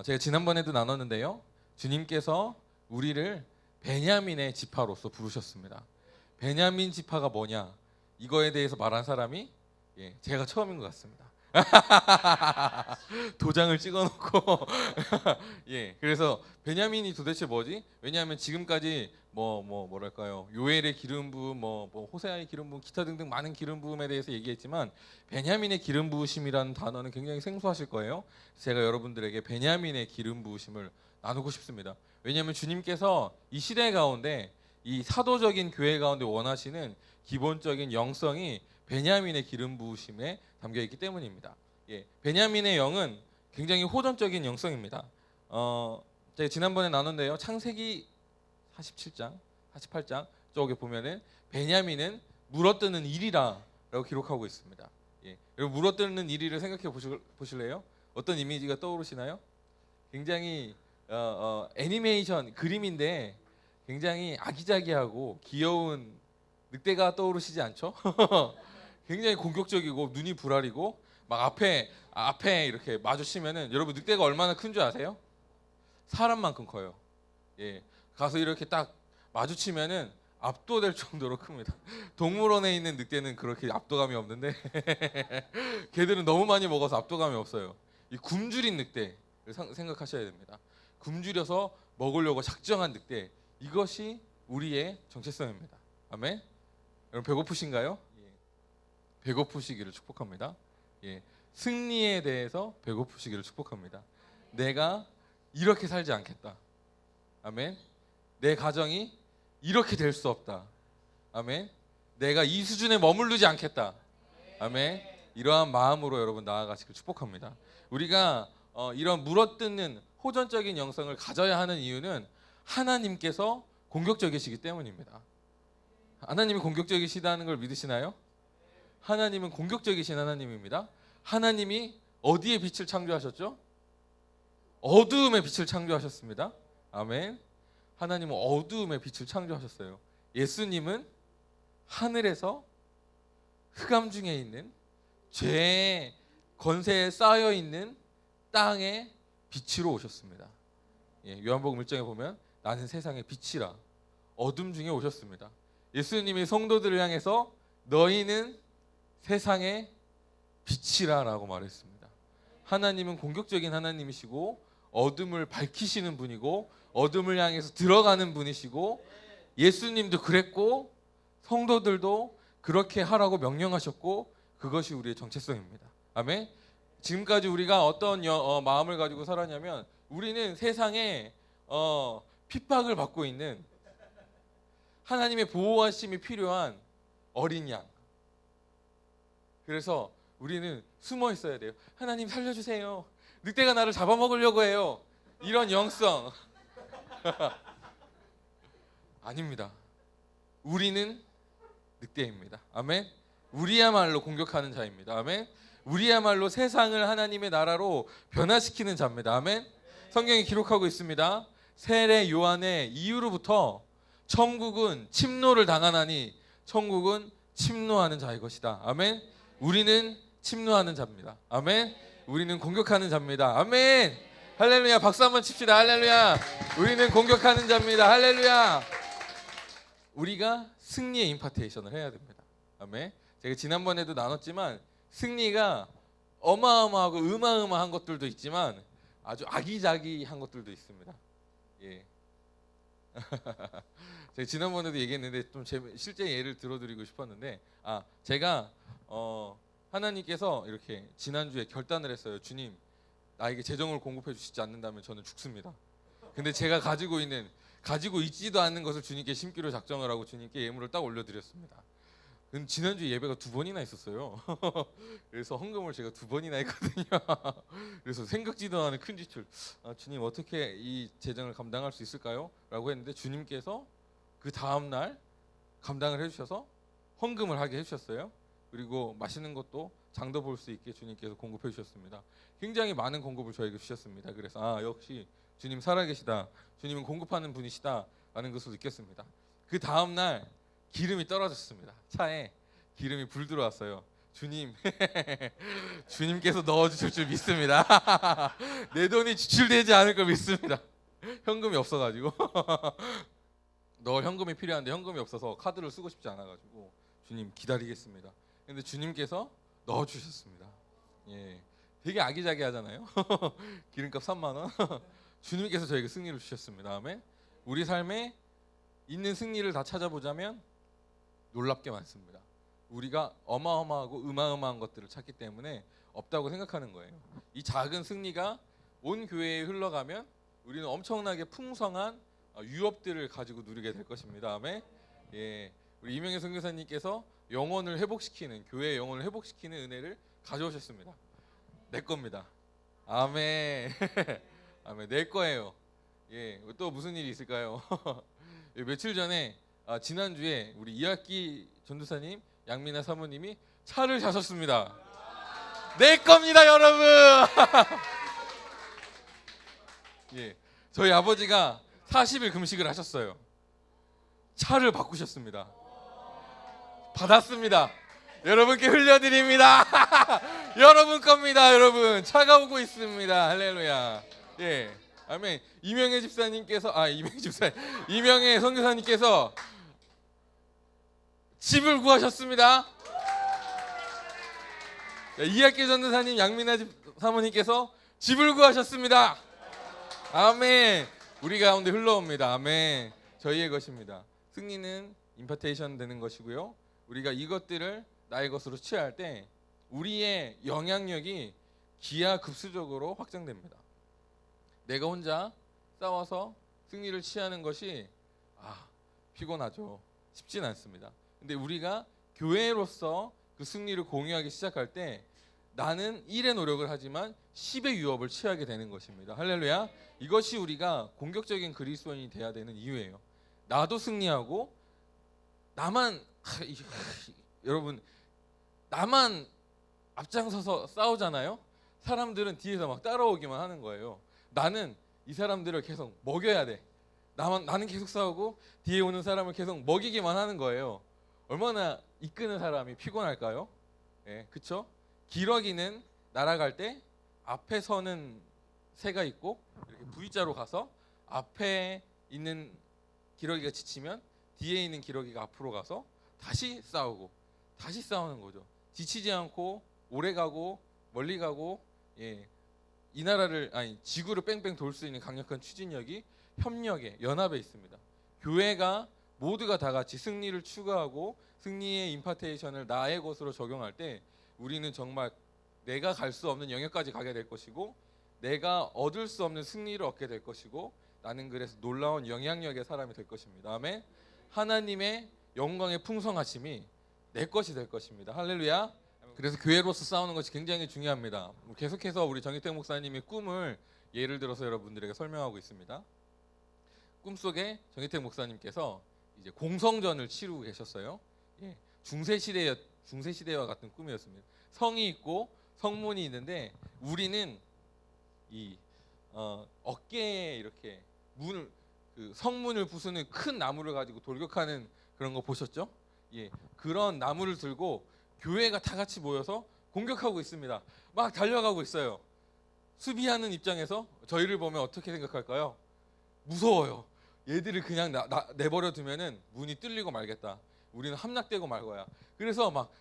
제가 지난번에도 나눴는데요. 주님께서 우리를 베냐민의 지파로서 부르셨습니다. 베냐민 지파가 뭐냐? 이거에 대해서 말한 사람이 제가 처음인 것 같습니다. 도장을 찍어놓고 그래서 베냐민이 도대체 뭐지? 왜냐하면 지금까지 뭐랄까요, 요엘의 기름 부음, 뭐 호세아의 기름 부음, 기타 등등 많은 기름 부음에 대해서 얘기했지만 베냐민의 기름 부으심이라는 단어는 굉장히 생소하실 거예요. 제가 여러분들에게 베냐민의 기름 부으심을 나누고 싶습니다. 왜냐하면 주님께서 이 시대 가운데 이 사도적인 교회 가운데 원하시는 기본적인 영성이 베냐민의 기름 부으심에 담겨 있기 때문입니다. 베냐민의 영은 굉장히 호전적인 영성입니다. 제가 지난번에 나눴는데요. 창세기 47장, 48장 쪽에 보면은 베냐민은 물어뜯는 이리라라고 기록하고 있습니다. 여러분 물어뜯는 이리를 생각해 보실래요? 어떤 이미지가 떠오르시나요? 굉장히 애니메이션 그림인데 굉장히 아기자기하고 귀여운 늑대가 떠오르시지 않죠? 굉장히 공격적이고 눈이 불알이고 막 앞에 이렇게 마주치면은, 여러분 늑대가 얼마나 큰 줄 아세요? 사람만큼 커요. 가서 이렇게 딱 마주치면은 압도될 정도로 큽니다. 동물원에 있는 늑대는 그렇게 압도감이 없는데 걔들은 너무 많이 먹어서 압도감이 없어요. 이 굶주린 늑대를 생각하셔야 됩니다. 굶주려서 먹으려고 작정한 늑대, 이것이 우리의 정체성입니다. 아멘. 여러분 배고프신가요? 배고프시기를 축복합니다. 승리에 대해서 배고프시기를 축복합니다. 내가 이렇게 살지 않겠다. 아멘. 내 가정이 이렇게 될 수 없다. 아멘. 내가 이 수준에 머무르지 않겠다. 아멘. 이러한 마음으로 여러분 나아가시길 축복합니다. 우리가 이런 물어뜯는 호전적인 영성을 가져야 하는 이유는 하나님께서 공격적이시기 때문입니다. 하나님이 공격적이시다는 걸 믿으시나요? 하나님은 공격적이신 하나님입니다. 하나님이 어디에 빛을 창조하셨죠? 어두움의 빛을 창조하셨습니다. 아멘. 하나님은 어두움의 빛을 창조하셨어요. 예수님은 하늘에서 흑암 중에 있는 죄의 권세에 쌓여 있는 땅의 빛으로 오셨습니다. 요한복음 1장에 보면 나는 세상의 빛이라, 어둠 중에 오셨습니다. 예수님이 성도들을 향해서 너희는 세상의 빛이라라고 말했습니다. 하나님은 공격적인 하나님이시고 어둠을 밝히시는 분이고 어둠을 향해서 들어가는 분이시고, 예수님도 그랬고 성도들도 그렇게 하라고 명령하셨고, 그것이 우리의 정체성입니다. 아멘. 지금까지 우리가 어떤 마음을 가지고 살았냐면, 우리는 세상에 핍박을 받고 있는, 하나님의 보호하심이 필요한 어린 양. 그래서 우리는 숨어 있어야 돼요. 하나님 살려주세요. 늑대가 나를 잡아먹으려고 해요. 이런 영성. 아닙니다. 우리는 늑대입니다. 아멘. 우리야말로 공격하는 자입니다. 아멘. 우리야말로 세상을 하나님의 나라로 변화시키는 자입니다. 아멘. 성경이 기록하고 있습니다. 세례 요한의 이후로부터 천국은 침노를 당하나니 천국은 침노하는 자의 것이다. 아멘. 우리는 침노하는 자입니다. 아멘. 우리는 공격하는 자입니다. 아멘. 할렐루야. 박수 한번 칩시다. 할렐루야. 우리는 공격하는 자입니다. 할렐루야. 우리가 승리의 임파테이션을 해야 됩니다. 아멘. 제가 지난번에도 나눴지만 승리가 어마어마하고 어마어마한 것들도 있지만 아주 아기자기한 것들도 있습니다. 제가 지난번에도 얘기했는데 좀 실제 예를 들어드리고 싶었는데, 제가 하나님께서 이렇게 지난주에 결단을 했어요. 주님, 나에게 재정을 공급해 주시지 않는다면 저는 죽습니다. 근데 제가 가지고 있지도 않는 것을 주님께 심기로 작정을 하고 주님께 예물을 딱 올려드렸습니다. 근데 지난주 예배가 2번이나 있었어요. 그래서 헌금을 제가 2번이나 했거든요. 그래서 생각지도 않은 큰 지출. 주님, 어떻게 이 재정을 감당할 수 있을까요? 라고 했는데 주님께서 그 다음날 감당을 해주셔서 헌금을 하게 해주셨어요. 그리고 맛있는 것도 장도 볼 수 있게 주님께서 공급해 주셨습니다. 굉장히 많은 공급을 저에게 주셨습니다. 그래서 역시 주님 살아계시다, 주님은 공급하는 분이시다 라는 것을 느꼈습니다. 그 다음날 기름이 떨어졌습니다. 차에 기름이 불 들어왔어요. 주님, 주님께서 넣어주실 줄 믿습니다. 내 돈이 지출되지 않을 걸 믿습니다. 현금이 없어가지고 너 현금이 필요한데 현금이 없어서 카드를 쓰고 싶지 않아가지고 주님 기다리겠습니다. 근데 주님께서 넣어주셨습니다. 예, 되게 아기자기하잖아요. 기름값 3만 원. 주님께서 저에게 승리를 주셨습니다. 아멘. 우리 삶에 있는 승리를 다 찾아보자면 놀랍게 많습니다. 우리가 어마어마하고 어마어마한 것들을 찾기 때문에 없다고 생각하는 거예요. 이 작은 승리가 온 교회에 흘러가면 우리는 엄청나게 풍성한 유업들을 가지고 누리게 될 것입니다. 아멘. 예, 우리 이명희 선교사님께서 영혼을 회복시키는, 교회의 영혼을 회복시키는 은혜를 가져오셨습니다. 내 겁니다. 아멘. 아멘. 내 거예요. 예, 또 무슨 일이 있을까요? 며칠 전에 지난주에 우리 이학기 전도사님, 양민아 사모님이 차를 사셨습니다. 내 겁니다, 여러분. 예, 저희 아버지가 40일 금식을 하셨어요. 차를 바꾸셨습니다. 받았습니다. 여러분께 흘려드립니다. 여러분 겁니다, 여러분. 차가 오고 있습니다. 할렐루야. 예, 아멘. 이명혜 집사님께서 이명혜 선교사님께서 집을 구하셨습니다. 이학기 전도사님, 양민아 사모님께서 집을 구하셨습니다. 아멘. 우리 가운데 흘러옵니다. 아멘. 저희의 것입니다. 승리는 임파테이션 되는 것이고요. 우리가 이것들을 나의 것으로 취할 때 우리의 영향력이 기하급수적으로 확장됩니다. 내가 혼자 싸워서 승리를 취하는 것이 피곤하죠. 쉽진 않습니다. 근데 우리가 교회로서 그 승리를 공유하기 시작할 때 나는 1의 노력을 하지만 10의 유업을 취하게 되는 것입니다. 할렐루야. 이것이 우리가 공격적인 그리스도인이 돼야 되는 이유예요. 나도 승리하고 나만 여러분, 나만 앞장서서 싸우잖아요. 사람들은 뒤에서 막 따라오기만 하는 거예요. 나는 이 사람들을 계속 먹여야 돼. 나는 계속 싸우고 뒤에 오는 사람을 계속 먹이기만 하는 거예요. 얼마나 이끄는 사람이 피곤할까요? 예, 그렇죠? 기러기는 날아갈 때 앞에 서는 새가 있고 이렇게 V자로 가서 앞에 있는 기러기가 지치면 뒤에 있는 기러기가 앞으로 가서 다시 싸우고 다시 싸우는 거죠. 지치지 않고 오래 가고 멀리 가고, 예, 이 나라를 지구를 뺑뺑 돌 수 있는 강력한 추진력이 협력에, 연합에 있습니다. 교회가 모두가 다 같이 승리를 추구하고 승리의 임파테이션을 나의 것으로 적용할 때 우리는 정말 내가 갈 수 없는 영역까지 가게 될 것이고 내가 얻을 수 없는 승리를 얻게 될 것이고 나는 그래서 놀라운 영향력의 사람이 될 것입니다. 아멘. 하나님의 영광의 풍성하심이 내 것이 될 것입니다. 할렐루야. 그래서 교회로서 싸우는 것이 굉장히 중요합니다. 계속해서 우리 정희택 목사님의 꿈을 예를 들어서 여러분들에게 설명하고 있습니다. 꿈속에 정희택 목사님께서 이제 공성전을 치르고 계셨어요. 예, 중세시대와 같은 꿈이었습니다. 성이 있고 성문이 있는데 우리는 이 어깨에 이렇게 성문을 부수는 큰 나무를 가지고 돌격하는 그런 거 보셨죠? 예, 그런 나무를 들고 교회가 다 같이 모여서 공격하고 있습니다. 막 달려가고 있어요. 수비하는 입장에서 저희를 보면 어떻게 생각할까요? 무서워요. 얘들을 그냥 내버려 두면은 문이 뚫리고 말겠다. 우리는 함락되고 말 거야. 그래서 막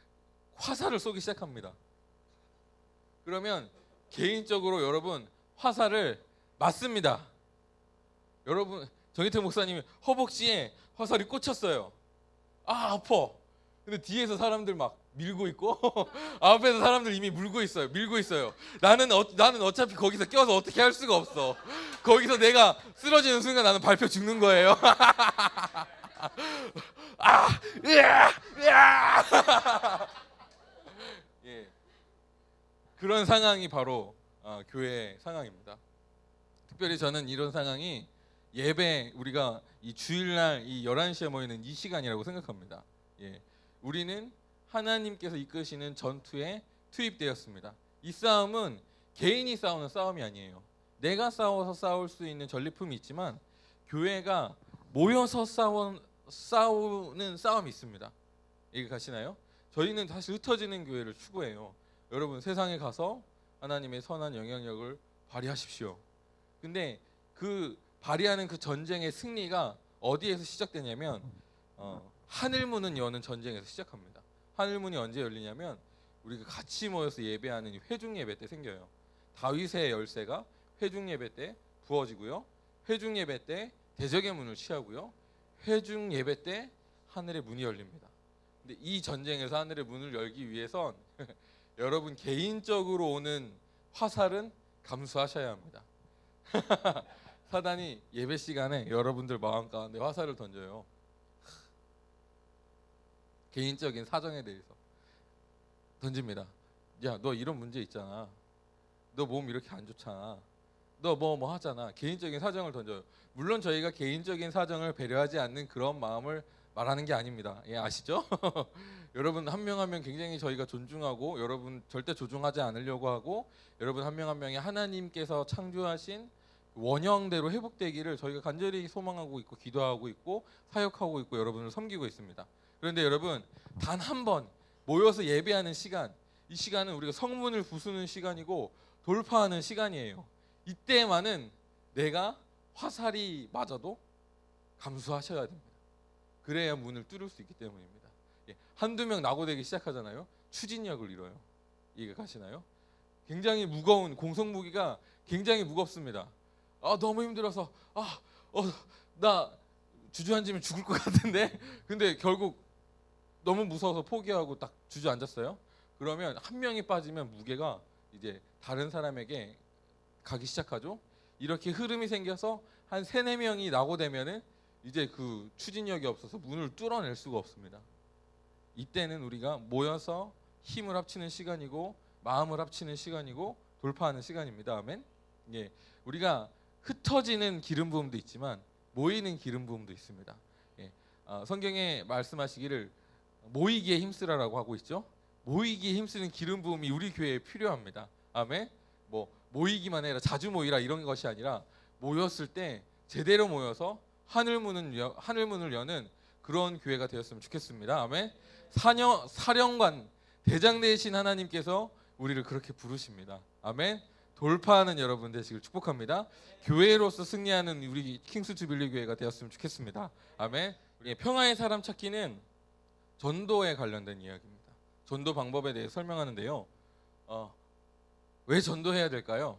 화살을 쏘기 시작합니다. 그러면 개인적으로 여러분 화살을 맞습니다. 여러분, 정희태 목사님이 허벅지에 화살이 꽂혔어요. 아파. 근데 뒤에서 사람들 막 밀고 있고 앞에서 사람들 이미 밀고 있어요. 나는 어차피 거기서 껴서 어떻게 할 수가 없어. 거기서 내가 쓰러지는 순간 나는 밟혀 죽는 거예요. 예, 그런 상황이 바로 교회의 상황입니다. 특별히 저는 이런 상황이 예배, 우리가 이 주일날 이 11시에 모이는 이 시간이라고 생각합니다. 예, 우리는 하나님께서 이끄시는 전투에 투입되었습니다. 이 싸움은 개인이 싸우는 싸움이 아니에요. 내가 싸워서 싸울 수 있는 전리품이 있지만 교회가 모여서 싸우는 싸움이 있습니다. 이해 가시나요? 저희는 사실 흩어지는 교회를 추구해요. 여러분 세상에 가서 하나님의 선한 영향력을 발휘하십시오. 근데 그 발휘하는 그 전쟁의 승리가 어디에서 시작되냐면 하늘문은 여는 전쟁에서 시작합니다. 하늘문이 언제 열리냐면 우리가 같이 모여서 예배하는 회중 예배 때 생겨요. 다윗의 열쇠가 회중 예배 때 부어지고요. 회중 예배 때 대적의 문을 취하고요. 회중 예배 때 하늘의 문이 열립니다. 근데 이 전쟁에서 하늘의 문을 열기 위해선 여러분 개인적으로 오는 화살은 감수하셔야 합니다. 사단이 예배 시간에 여러분들 마음 가운데 화살을 던져요. 개인적인 사정에 대해서 던집니다. 야, 너 이런 문제 있잖아. 너 몸 이렇게 안 좋잖아. 너 뭐 하잖아. 개인적인 사정을 던져요. 물론 저희가 개인적인 사정을 배려하지 않는 그런 마음을 말하는 게 아닙니다. 예, 아시죠? 여러분 한 명 한 명 굉장히 저희가 존중하고 여러분 절대 조종하지 않으려고 하고 여러분 한 명 한 명이 하나님께서 창조하신 원형대로 회복되기를 저희가 간절히 소망하고 있고 기도하고 있고 사역하고 있고 여러분을 섬기고 있습니다. 그런데 여러분 단 한 번 모여서 예배하는 시간, 이 시간은 우리가 성문을 부수는 시간이고 돌파하는 시간이에요. 이때만은 내가 화살이 맞아도 감수하셔야 됩니다. 그래야 문을 뚫을 수 있기 때문입니다. 예, 한두 명 낙오되기 시작하잖아요. 추진력을 잃어요. 이해가 가시나요? 굉장히 무거운 공성무기가 굉장히 무겁습니다. 너무 힘들어서 나 주저앉으면 죽을 것 같은데 근데 결국 너무 무서워서 포기하고 딱 주저앉았어요. 그러면 한 명이 빠지면 무게가 이제 다른 사람에게 가기 시작하죠. 이렇게 흐름이 생겨서 한 3-4명이 낙오되면은 이제 그 추진력이 없어서 문을 뚫어낼 수가 없습니다. 이때는 우리가 모여서 힘을 합치는 시간이고 마음을 합치는 시간이고 돌파하는 시간입니다. 아멘. 예, 우리가 흩어지는 기름 부음도 있지만 모이는 기름 부음도 있습니다. 예, 성경에 말씀하시기를 모이기에 힘쓰라라고 하고 있죠. 모이기에 힘쓰는 기름 부음이 우리 교회에 필요합니다. 아멘. 뭐 모이기만 해라, 자주 모이라 이런 것이 아니라 모였을 때 제대로 모여서 하늘문을 여는 그런 교회가 되었으면 좋겠습니다. 아멘. 사령관 대장 되신 하나님께서 우리를 그렇게 부르십니다. 아멘. 돌파하는 여러분 되시길 축복합니다. 교회로서 승리하는 우리 킹스 주빌리 교회가 되었으면 좋겠습니다. 아멘. 평화의 사람 찾기는 전도에 관련된 이야기입니다. 전도 방법에 대해 설명하는데요. 왜 전도해야 될까요?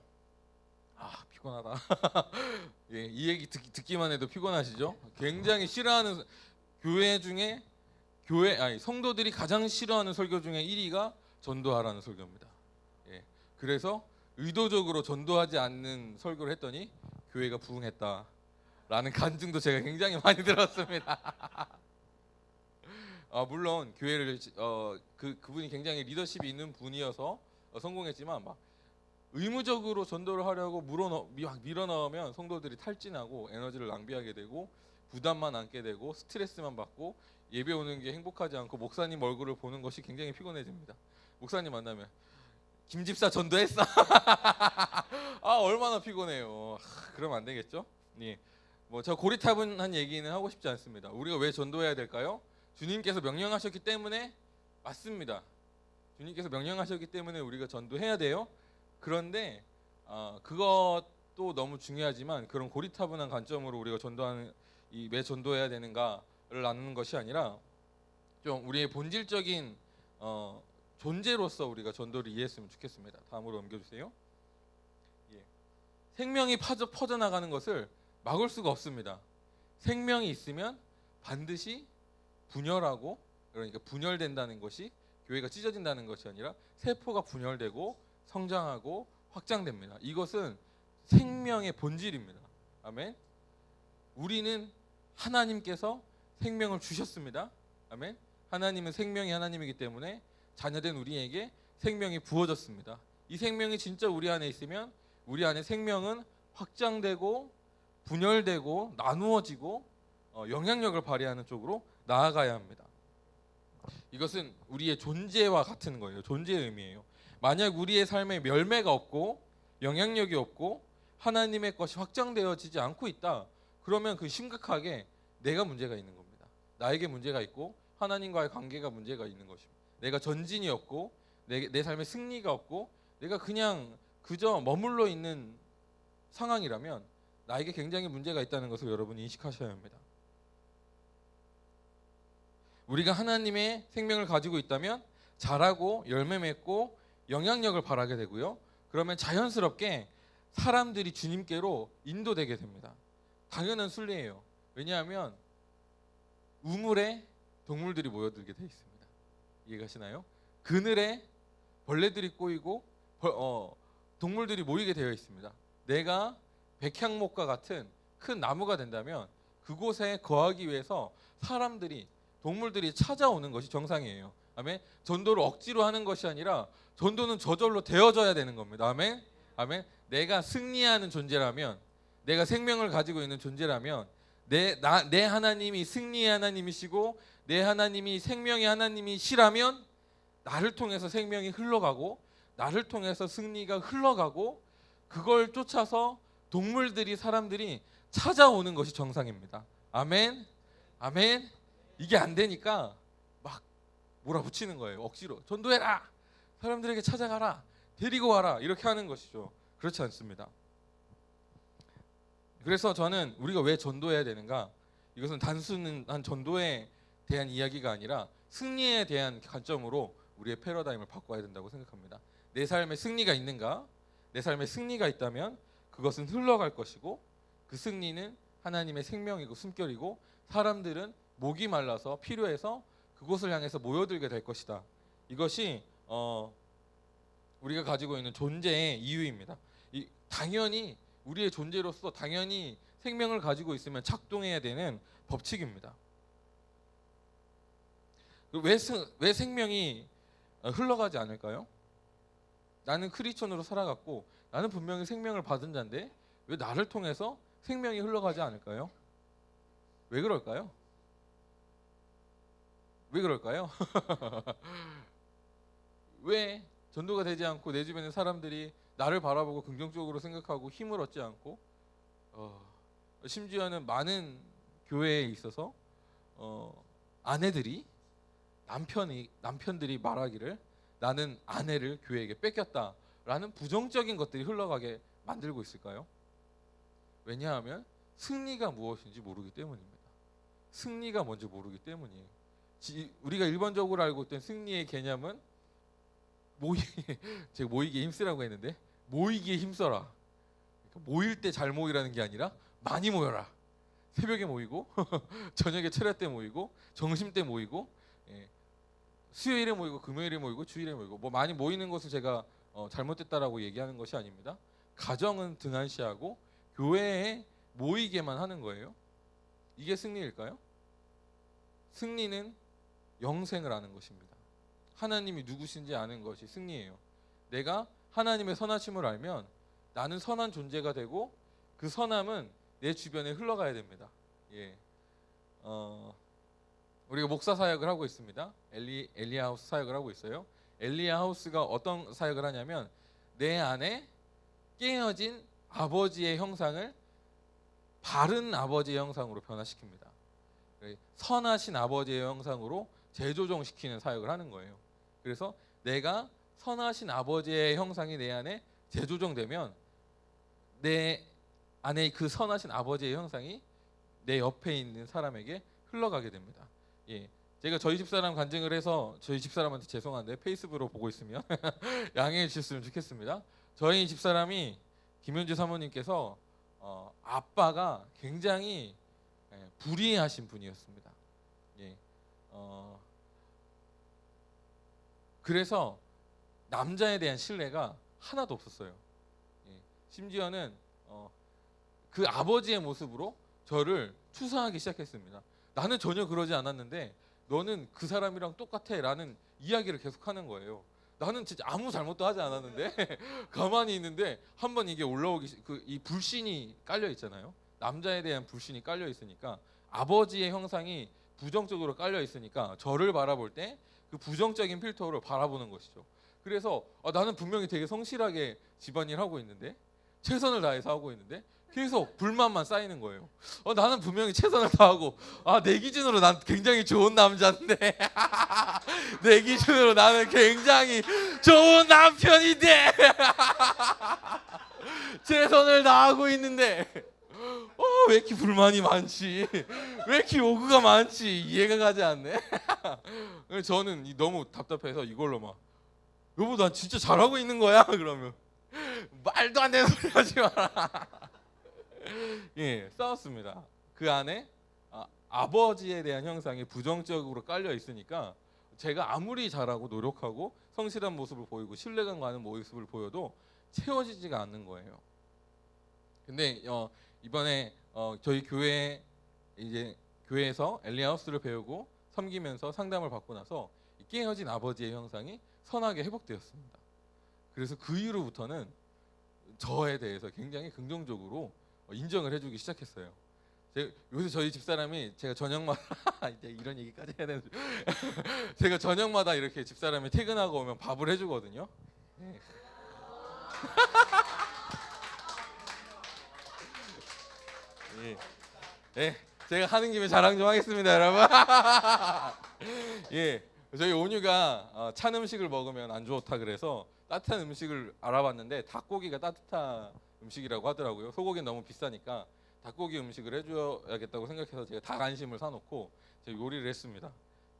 피곤하다. 예, 이 얘기 듣기만 해도 피곤하시죠? 굉장히 싫어하는 교회 중에 성도들이 가장 싫어하는 설교 중에 1위가 전도하라는 설교입니다. 예, 그래서 의도적으로 전도하지 않는 설교를 했더니 교회가 부흥했다라는 간증도 제가 굉장히 많이 들었습니다. 물론 교회를 그분이 굉장히 리더십이 있는 분이어서 성공했지만 막 의무적으로 전도를 하려고 밀어넣으면 성도들이 탈진하고 에너지를 낭비하게 되고 부담만 안게 되고 스트레스만 받고 예배 오는 게 행복하지 않고 목사님 얼굴을 보는 것이 굉장히 피곤해집니다. 목사님 만나면 김 집사 전도했어. 얼마나 피곤해요. 그러면 안 되겠죠? 예. 저 고리타분한 얘기는 하고 싶지 않습니다. 우리가 왜 전도해야 될까요? 주님께서 명령하셨기 때문에 맞습니다. 주님께서 명령하셨기 때문에 우리가 전도해야 돼요. 그런데 그것도 너무 중요하지만 그런 고리타분한 관점으로 우리가 왜 전도해야 되는가를 나누는 것이 아니라 좀 우리의 본질적인 존재로서 우리가 전도를 이해했으면 좋겠습니다. 다음으로 넘겨주세요. 예. 생명이 퍼져나가는 것을 막을 수가 없습니다. 생명이 있으면 반드시 분열하고, 그러니까 분열된다는 것이 교회가 찢어진다는 것이 아니라 세포가 분열되고 성장하고 확장됩니다. 이것은 생명의 본질입니다. 아멘. 우리는 하나님께서 생명을 주셨습니다. 아멘. 하나님은 생명이 하나님이기 때문에 자녀된 우리에게 생명이 부어졌습니다. 이 생명이 진짜 우리 안에 있으면 우리 안에 생명은 확장되고 분열되고 나누어지고 영향력을 발휘하는 쪽으로 나아가야 합니다. 이것은 우리의 존재와 같은 거예요. 존재의 의미예요. 만약 우리의 삶에 열매가 없고 영향력이 없고 하나님의 것이 확장되어지지 않고 있다. 그러면 그 심각하게 내가 문제가 있는 겁니다. 나에게 문제가 있고 하나님과의 관계가 문제가 있는 것입니다. 내가 전진이 없고 내 삶에 승리가 없고 내가 그냥 그저 머물러 있는 상황이라면 나에게 굉장히 문제가 있다는 것을 여러분이 인식하셔야 합니다. 우리가 하나님의 생명을 가지고 있다면 자라고 열매 맺고 영향력을 발하게 되고요. 그러면 자연스럽게 사람들이 주님께로 인도되게 됩니다. 당연한 순리예요. 왜냐하면 우물에 동물들이 모여들게 돼 있습니다. 이해가시나요? 그늘에 벌레들이 꼬이고 동물들이 모이게 되어 있습니다. 내가 백향목과 같은 큰 나무가 된다면 그곳에 거하기 위해서 사람들이 동물들이 찾아오는 것이 정상이에요. 아멘. 전도를 억지로 하는 것이 아니라 전도는 저절로 되어져야 되는 겁니다. 아멘. 아멘. 내가 승리하는 존재라면, 내가 생명을 가지고 있는 존재라면, 내 하나님이 승리의 하나님이시고 내 하나님이 생명의 하나님이시라면 나를 통해서 생명이 흘러가고 나를 통해서 승리가 흘러가고 그걸 쫓아서 동물들이 사람들이 찾아오는 것이 정상입니다. 아멘. 아멘. 이게 안 되니까 막 몰아붙이는 거예요. 억지로 전도해라, 사람들에게 찾아가라, 데리고 와라, 이렇게 하는 것이죠. 그렇지 않습니다. 그래서 저는 우리가 왜 전도해야 되는가, 이것은 단순한 전도에 대한 이야기가 아니라 승리에 대한 관점으로 우리의 패러다임을 바꿔야 된다고 생각합니다. 내 삶에 승리가 있는가? 내 삶에 승리가 있다면 그것은 흘러갈 것이고 그 승리는 하나님의 생명이고 숨결이고 사람들은 목이 말라서 필요해서 그곳을 향해서 모여들게 될 것이다. 이것이 우리가 가지고 있는 존재의 이유입니다. 당연히 우리의 존재로서 당연히 생명을 가지고 있으면 작동해야 되는 법칙입니다. 왜 생명이 흘러가지 않을까요? 나는 크리스천으로 살아갔고 나는 분명히 생명을 받은 자인데 왜 나를 통해서 생명이 흘러가지 않을까요? 왜 그럴까요? 왜 그럴까요? 왜 전도가 되지 않고 내 주변의 사람들이 나를 바라보고 긍정적으로 생각하고 힘을 얻지 않고 심지어는 많은 교회에 있어서 아내들이 남편들이 말하기를 나는 아내를 교회에게 뺏겼다라는 부정적인 것들이 흘러가게 만들고 있을까요? 왜냐하면 승리가 무엇인지 모르기 때문입니다. 승리가 뭔지 모르기 때문이에요. 우리가 일반적으로 알고 있던 승리의 개념은 제가 모이기에 힘쓰라고 했는데 모이기에 힘써라. 그러니까 모일 때 잘 모이라는 게 아니라 많이 모여라. 새벽에 모이고 저녁에 철야 때 모이고 점심 때 모이고 수요일에 모이고 금요일에 모이고 주일에 모이고 뭐 많이 모이는 것을 제가 잘못됐다라고 얘기하는 것이 아닙니다. 가정은 등한시하고 교회에 모이게만 하는 거예요. 이게 승리일까요? 승리는 영생을 아는 것입니다. 하나님이 누구신지 아는 것이 승리예요. 내가 하나님의 선하심을 알면 나는 선한 존재가 되고 그 선함은 내 주변에 흘러가야 됩니다. 우리가 목사 사역을 하고 있습니다. 엘리야하우스 사역을 하고 있어요. 엘리야하우스가 어떤 사역을 하냐면 내 안에 깨어진 아버지의 형상을 바른 아버지의 형상으로 변화시킵니다. 선하신 아버지의 형상으로 재조정시키는 사역을 하는 거예요. 그래서 내가 선하신 아버지의 형상이 내 안에 재조정되면 내 안에 그 선하신 아버지의 형상이 내 옆에 있는 사람에게 흘러가게 됩니다. 제가 저희 집사람 간증을 해서 저희 집사람한테 죄송한데 페이스북으로 보고 있으면 양해해 주셨으면 좋겠습니다. 저희 집사람이 김현주 사모님께서 아빠가 굉장히 불의하신 분이었습니다. 그래서 남자에 대한 신뢰가 하나도 없었어요. 심지어는 그 아버지의 모습으로 저를 추상하기 시작했습니다. 나는 전혀 그러지 않았는데 너는 그 사람이랑 똑같아 라는 이야기를 계속하는 거예요. 나는 진짜 아무 잘못도 하지 않았는데 가만히 있는데 한번 이게 올라오기 이 불신이 깔려 있잖아요. 남자에 대한 불신이 깔려 있으니까 아버지의 형상이 부정적으로 깔려 있으니까 저를 바라볼 때 그 부정적인 필터로 바라보는 것이죠. 그래서 나는 분명히 되게 성실하게 집안일 하고 있는데 최선을 다해서 하고 있는데 계속 불만만 쌓이는 거예요. 나는 분명히 최선을 다하고 내 기준으로 난 굉장히 좋은 남자인데 내 기준으로 나는 굉장히 좋은 남편인데 최선을 다하고 있는데 왜 이렇게 불만이 많지? 왜 이렇게 요구가 많지? 이해가 가지 않네. 저는 너무 답답해서 이걸로 막 여보 난 진짜 잘하고 있는 거야? 그러면 말도 안 되는 소리 하지 마라. 예, 싸웠습니다. 그 안에 아버지에 대한 형상이 부정적으로 깔려 있으니까 제가 아무리 잘하고 노력하고 성실한 모습을 보이고 신뢰감 가는 모습을 보여도 채워지지가 않는 거예요. 근데 이번에 저희 교회 이제 교회에서 엘리하우스를 배우고 섬기면서 상담을 받고 나서 깨어진 아버지의 형상이 선하게 회복되었습니다. 그래서 그 이후로부터는 저에 대해서 굉장히 긍정적으로 인정을 해주기 시작했어요. 요새 저희 집사람이 제가 저녁마다 이제 이런 얘기까지 해야 되는데 제가 저녁마다 이렇게 집사람이 퇴근하고 오면 밥을 해주거든요. 네. 예. 네, 제가 하는 김에 자랑 좀 하겠습니다, 여러분. 예, 저희 온유가 찬 음식을 먹으면 안 좋다 그래서 따뜻한 음식을 알아봤는데 닭고기가 따뜻한 음식이라고 하더라고요. 소고기는 너무 비싸니까 닭고기 음식을 해줘야겠다고 생각해서 제가 닭안심을 사놓고 제가 요리를 했습니다.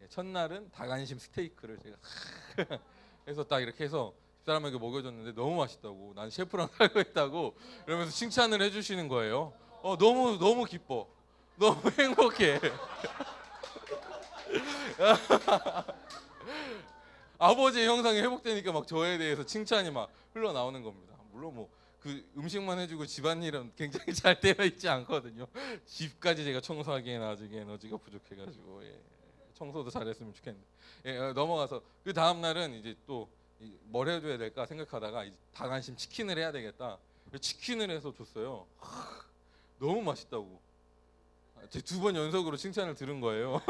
예, 첫날은 닭안심 스테이크를 제가 해서 딱 이렇게 해서 집사람에게 먹여줬는데 너무 맛있다고, 난 셰프랑 살고 있다고 이러면서 칭찬을 해주시는 거예요. 너무 기뻐, 너무 행복해. 아버지의 형상이 회복되니까 막 저에 대해서 칭찬이 막 흘러나오는 겁니다. 물론 뭐 그 음식만 해주고 집안일은 굉장히 잘 되어 있지 않거든요. 집까지 제가 청소하기에는 아직 에너지가 부족해가지고 청소도 잘했으면 좋겠는데 넘어가서 그 다음 날은 이제 또 뭘 해줘야 될까 생각하다가 닭안심 치킨을 해야 되겠다. 치킨을 해서 줬어요. 너무 맛있다고. 제 2번 연속으로 칭찬을 들은 거예요.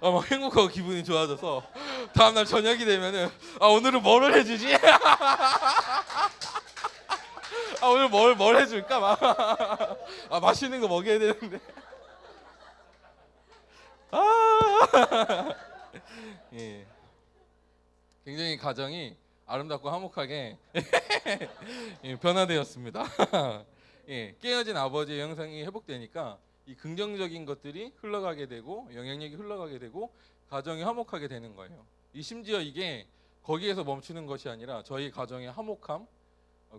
막 행복하고 기분이 좋아져서 다음날 저녁이 되면은 오늘은 뭐를 해주지? 오늘 뭘 해줄까? 맛있는 거 먹여야 되는데. 예. 굉장히 가정이 아름답고 화목하게 변화되었습니다. 예, 깨어진 아버지의 형상이 회복되니까 이 긍정적인 것들이 흘러가게 되고 영향력이 흘러가게 되고 가정이 화목하게 되는 거예요. 심지어 이게 거기에서 멈추는 것이 아니라 저희 가정의 화목함,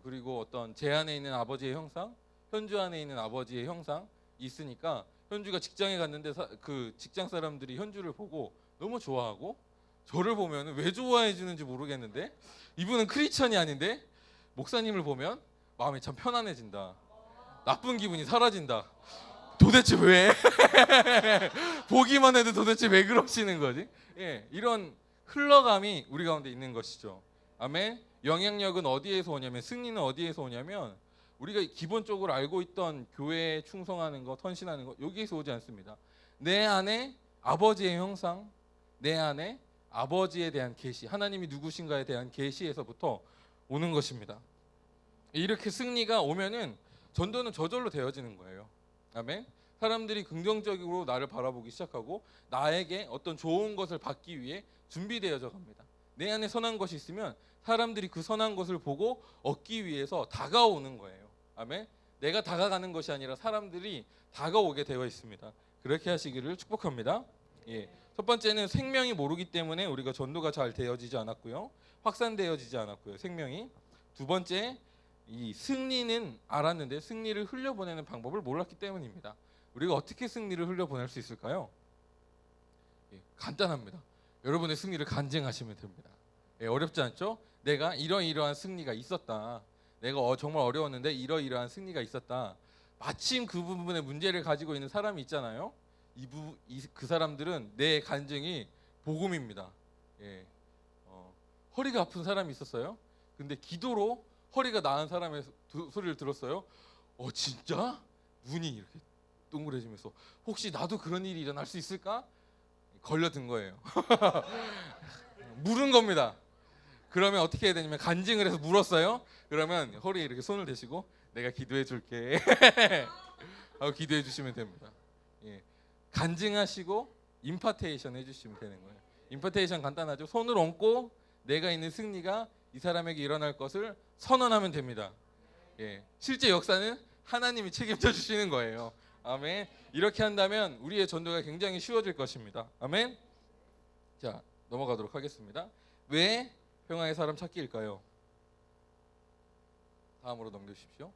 그리고 어떤 제 안에 있는 아버지의 형상, 현주 안에 있는 아버지의 형상 있으니까 현주가 직장에 갔는데 그 직장 사람들이 현주를 보고 너무 좋아하고 저를 보면 왜 좋아해 주는지 모르겠는데 이분은 크리스천이 아닌데 목사님을 보면 마음이 참 편안해진다. 나쁜 기분이 사라진다. 도대체 왜? 보기만 해도 도대체 왜 그러시는 거지? 예, 이런 흘러감이 우리 가운데 있는 것이죠. 아멘. 영향력은 어디에서 오냐면, 승리는 어디에서 오냐면 우리가 기본적으로 알고 있던 교회에 충성하는 것, 헌신하는 것, 여기에서 오지 않습니다. 내 안에 아버지의 형상, 내 안에 아버지에 대한 계시, 하나님이 누구신가에 대한 계시에서부터 오는 것입니다. 이렇게 승리가 오면은 전도는 저절로 되어지는 거예요. 아멘. 사람들이 긍정적으로 나를 바라보기 시작하고 나에게 어떤 좋은 것을 받기 위해 준비되어져 갑니다. 내 안에 선한 것이 있으면 사람들이 그 선한 것을 보고 얻기 위해서 다가오는 거예요. 아멘. 내가 다가가는 것이 아니라 사람들이 다가오게 되어 있습니다. 그렇게 하시기를 축복합니다. 예. 첫 번째는 생명이 모르기 때문에 우리가 전도가 잘 되어지지 않았고요. 확산되어지지 않았고요. 생명이. 두 번째, 이 승리는 알았는데 승리를 흘려보내는 방법을 몰랐기 때문입니다. 우리가 어떻게 승리를 흘려보낼 수 있을까요? 예, 간단합니다. 여러분의 승리를 간증하시면 됩니다. 예, 어렵지 않죠? 내가 이러이러한 승리가 있었다. 내가 정말 어려웠는데 이러이러한 승리가 있었다. 마침 그 부분에 문제를 가지고 있는 사람이 있잖아요. 그 사람들은 내 간증이 복음입니다. 예, 허리가 아픈 사람이 있었어요. 근데 기도로 허리가 나은 사람의 소리를 들었어요. 진짜? 눈이 이렇게 동그래지면서 혹시 나도 그런 일이 일어날 수 있을까? 걸려든 거예요. 물은 겁니다. 그러면 어떻게 해야 되냐면 간증을 해서 물었어요. 그러면 허리에 이렇게 손을 대시고 내가 기도해 줄게. 하고 기도해 주시면 됩니다. 예. 간증하시고 임파테이션 해주시면 되는 거예요. 임파테이션 간단하죠. 손을 얹고 내가 있는 승리가 이 사람에게 일어날 것을 선언하면 됩니다. 예. 실제 역사는 하나님이 책임져 주시는 거예요. 아멘. 이렇게 한다면 우리의 전도가 굉장히 쉬워질 것입니다. 아멘. 자, 넘어가도록 하겠습니다. 왜 평화의 사람 찾기일까요? 다음으로 넘겨주십시오.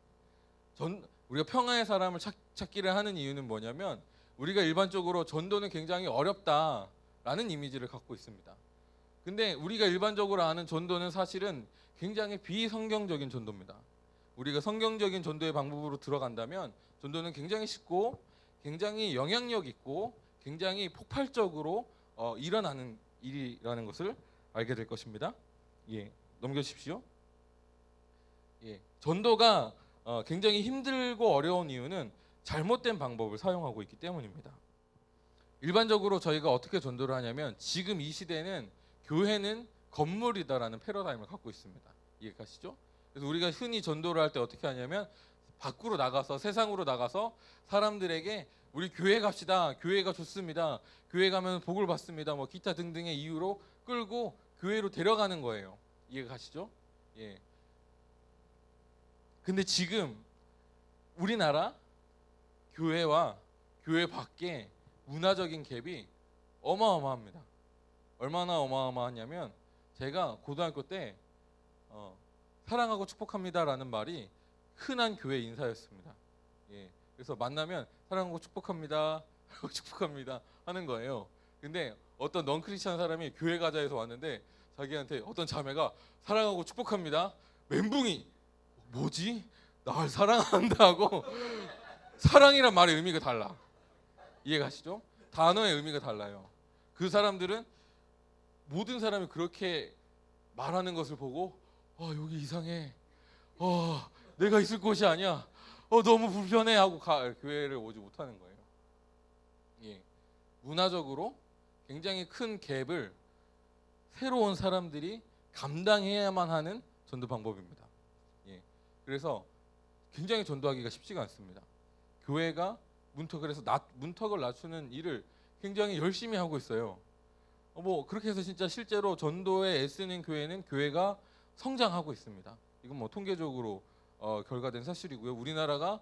우리가 평화의 사람을 찾기를 하는 이유는 뭐냐면 우리가 일반적으로 전도는 굉장히 어렵다라는 이미지를 갖고 있습니다. 근데 우리가 일반적으로 아는 전도는 사실은 굉장히 비성경적인 전도입니다. 우리가 성경적인 전도의 방법으로 들어간다면 전도는 굉장히 쉽고 굉장히 영향력 있고 굉장히 폭발적으로 일어나는 일이라는 것을 알게 될 것입니다. 예, 넘겨주십시오. 예, 전도가 굉장히 힘들고 어려운 이유는 잘못된 방법을 사용하고 있기 때문입니다. 일반적으로 저희가 어떻게 전도를 하냐면 지금 이 시대는 교회는 건물이다라는 패러다임을 갖고 있습니다. 이해가시죠? 그래서 우리가 흔히 전도를 할 때 어떻게 하냐면 밖으로 나가서 세상으로 나가서 사람들에게 우리 교회 갑시다. 교회가 좋습니다. 교회 가면 복을 받습니다. 뭐 기타 등등의 이유로 끌고 교회로 데려가는 거예요. 이해가시죠? 예. 근데 지금 우리나라 교회와 교회 밖에 문화적인 갭이 어마어마합니다. 얼마나 어마어마하냐면 제가 고등학교 때 사랑하고 축복합니다라는 말이 흔한 교회 인사였습니다. 예, 그래서 만나면 사랑하고 축복합니다, 축복합니다 하는 거예요. 근데 어떤 넌크리스천 사람이 교회 가자 해서 왔는데 자기한테 어떤 자매가 사랑하고 축복합니다. 멘붕이 뭐지? 날 사랑한다고 사랑이란 말의 의미가 달라. 이해가시죠? 단어의 의미가 달라요. 그 사람들은 모든 사람이 그렇게 말하는 것을 보고 여기 이상해. 내가 있을 곳이 아니야. 너무 불편해 하고 교회를 오지 못하는 거예요. 예. 문화적으로 굉장히 큰 갭을 새로운 사람들이 감당해야만 하는 전도 방법입니다. 예. 그래서 굉장히 전도하기가 쉽지가 않습니다. 교회가 문턱을 낮추는 일을 굉장히 열심히 하고 있어요. 뭐 그렇게 해서 진짜 실제로 전도에 애쓰는 교회가 성장하고 있습니다. 이건 뭐 통계적으로 결과된 사실이고요. 우리나라가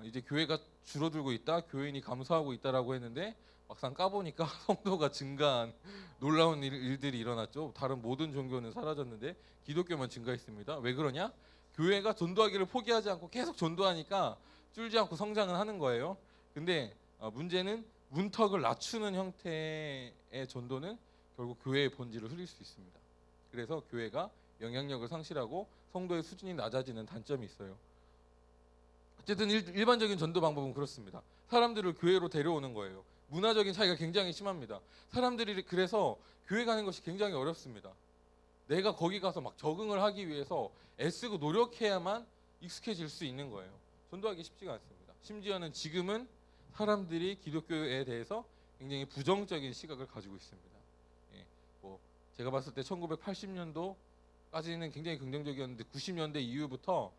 이제 교회가 줄어들고 있다, 교인이 감소하고 있다라고 했는데 막상 까보니까 성도가 증가한 놀라운 일들이 일어났죠. 다른 모든 종교는 사라졌는데 기독교만 증가했습니다. 왜 그러냐? 교회가 전도하기를 포기하지 않고 계속 전도하니까 줄지 않고 성장을 하는 거예요. 근데 문제는 문턱을 낮추는 형태의 전도는 결국 교회의 본질을 흐릴 수 있습니다. 그래서 교회가 영향력을 상실하고 성도의 수준이 낮아지는 단점이 있어요. 어쨌든 일반적인 전도 방법은 그렇습니다. 사람들을 교회로 데려오는 거예요. 문화적인 차이가 굉장히 심합니다. 사람들이 그래서 교회 가는 것이 굉장히 어렵습니다. 내가 거기 가서 막 적응을 하기 위해서 애쓰고 노력해야만 익숙해질 수 있는 거예요. 전도하기 쉽지가 않습니다. 심지어는 지금은 사람들이 기독교에 대해서 굉장히 부정적인 시각을 가지고 있습니다. 예, 뭐 제가 봤을 때 1980년도까지는 굉장히 긍정적이었는데 90년대 이후부터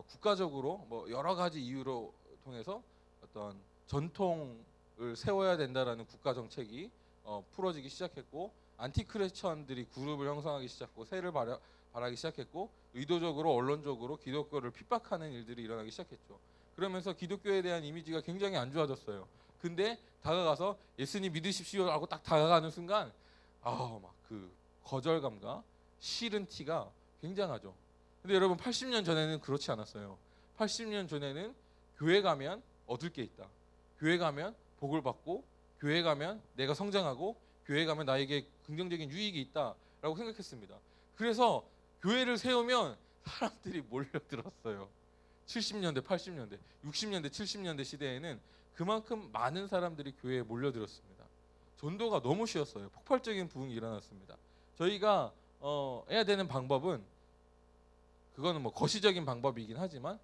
국가적으로 뭐 여러 가지 이유로 통해서 어떤 전통을 세워야 된다라는 국가 정책이 풀어지기 시작했고 안티크리스천들이 그룹을 형성하기 시작했고 세를 발하기 시작했고 의도적으로 언론적으로 기독교를 핍박하는 일들이 일어나기 시작했죠. 그러면서 기독교에 대한 이미지가 굉장히 안 좋아졌어요. 근데 다가가서 예수님 믿으십시오라고 딱 다가가는 순간 막 그 거절감과 싫은 티가 굉장하죠. 근데 여러분 80년 전에는 그렇지 않았어요. 80년 전에는 교회 가면 얻을 게 있다. 교회 가면 복을 받고 교회 가면 내가 성장하고 교회 가면 나에게 긍정적인 유익이 있다라고 생각했습니다. 그래서 교회를 세우면 사람들이 몰려들었어요. 70년대, 80년대, 60년대, 70년대 시대에는 그만큼 많은 사람들이 교회에 몰려들었습니다. 전도가 너무 쉬웠어요. 폭발적인 부흥이 일어났습니다. 저희가 해야 되는 방법은 그거는 뭐 거시적인 방법이긴 하지만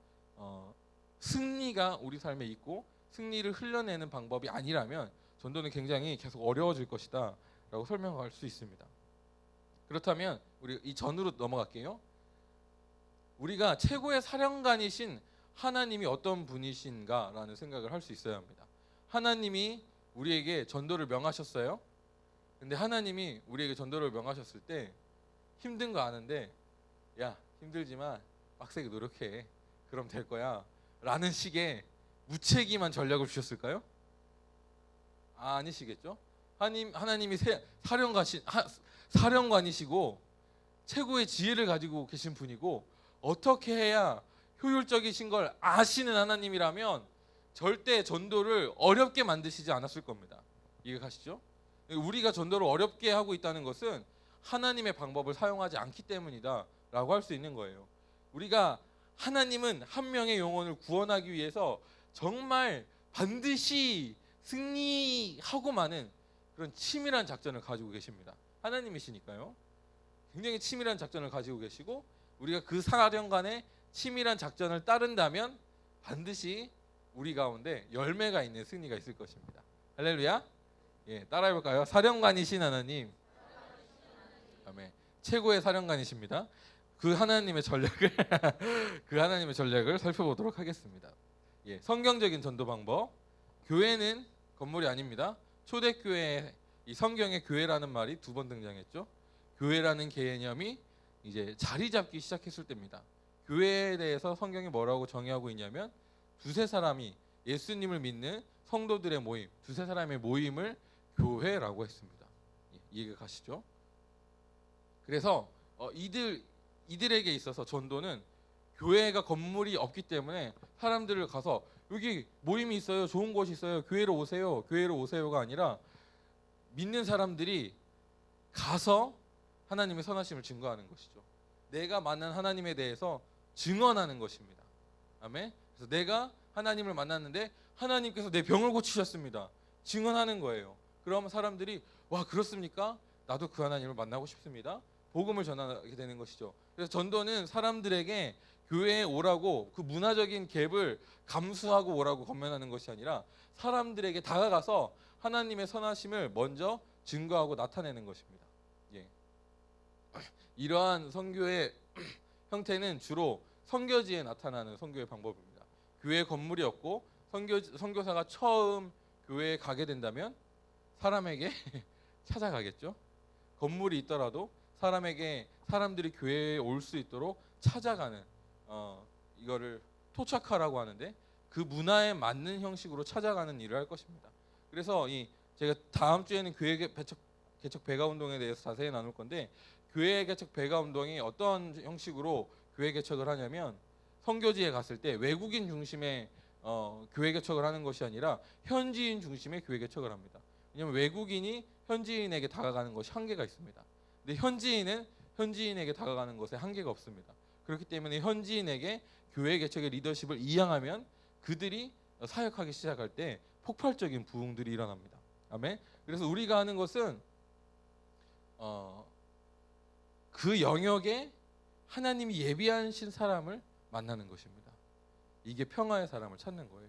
승리가 우리 삶에 있고 승리를 흘려내는 방법이 아니라면 전도는 굉장히 계속 어려워질 것이다 라고 설명할 수 있습니다. 그렇다면 우리 이 전으로 넘어갈게요. 우리가 최고의 사령관이신 하나님이 어떤 분이신가라는 생각을 할 수 있어야 합니다. 하나님이 우리에게 전도를 명하셨어요. 근데 하나님이 우리에게 전도를 명하셨을 때 힘든 거 아는데, 야, 힘들지만 빡세게 노력해, 그럼 될 거야 라는 식의 무책임한 전략을 주셨을까요? 아니시겠죠? 하나님이 사령관이시고 최고의 지혜를 가지고 계신 분이고 어떻게 해야 효율적이신 걸 아시는 하나님이라면 절대 전도를 어렵게 만드시지 않았을 겁니다. 이해가시죠? 우리가 전도를 어렵게 하고 있다는 것은 하나님의 방법을 사용하지 않기 때문이다 라고 할 수 있는 거예요. 하나님은 한 명의 영혼을 구원하기 위해서 정말 반드시 승리하고 마는 그런 치밀한 작전을 가지고 계십니다. 하나님이시니까요. 굉장히 치밀한 작전을 가지고 계시고 우리가 그 사령관의 치밀한 작전을 따른다면 반드시 우리 가운데 열매가 있는 승리가 있을 것입니다. 할렐루야. 예, 따라해볼까요? 사령관이신 하나님. 아멘. 최고의 사령관이십니다. 그 하나님의 전략을 그 하나님의 전략을 살펴보도록 하겠습니다. 예, 성경적인 전도 방법. 교회는 건물이 아닙니다. 초대교회, 이 성경에 교회라는 말이 2번 등장했죠. 교회라는 개념이 이제 자리 잡기 시작했을 때입니다. 교회에 대해서 성경이 뭐라고 정의하고 있냐면 두세 사람이 예수님을 믿는 성도들의 모임, 두세 사람의 모임을 교회라고 했습니다. 이해가 가시죠? 그래서 이들에게 있어서 전도는 교회가 건물이 없기 때문에 사람들을 가서 여기 모임이 있어요, 좋은 곳이 있어요, 교회로 오세요, 교회로 오세요가 아니라 믿는 사람들이 가서 하나님의 선하심을 증거하는 것이죠. 내가 만난 하나님에 대해서 증언하는 것입니다. 아멘. 그래서 내가 하나님을 만났는데 하나님께서 내 병을 고치셨습니다. 증언하는 거예요. 그러면 사람들이 와, 그렇습니까? 나도 그 하나님을 만나고 싶습니다. 복음을 전하게 되는 것이죠. 그래서 전도는 사람들에게 교회에 오라고 그 문화적인 갭을 감수하고 오라고 권면하는 것이 아니라 사람들에게 다가가서 하나님의 선하심을 먼저 증거하고 나타내는 것입니다. 예. 이러한 선교의 형태는 주로 선교지에 나타나는 선교의 방법입니다. 교회 건물이 없고 선교사가 처음 교회에 가게 된다면 사람에게 찾아가겠죠. 건물이 있더라도 사람들이 교회에 올 수 있도록 찾아가는 이거를 토착하라고 하는데 그 문화에 맞는 형식으로 찾아가는 일을 할 것입니다. 그래서 제가 다음 주에는 교회 개척 배가 운동에 대해서 자세히 나눌 건데 교회 개척 배가 운동이 어떤 형식으로 교회 개척을 하냐면 선교지에 갔을 때 외국인 중심의 교회 개척을 하는 것이 아니라 현지인 중심의 교회 개척을 합니다. 왜냐하면 외국인이 현지인에게 다가가는 것이 한계가 있습니다. 근데 현지인은 현지인에게 다가가는 것에 한계가 없습니다. 그렇기 때문에 현지인에게 교회 개척의 리더십을 이양하면 그들이 사역하기 시작할 때 폭발적인 부흥들이 일어납니다. 아멘. 그래서 우리가 하는 것은 그 영역에 하나님이 예비하신 사람을 만나는 것입니다. 이게 평화의 사람을 찾는 거예요.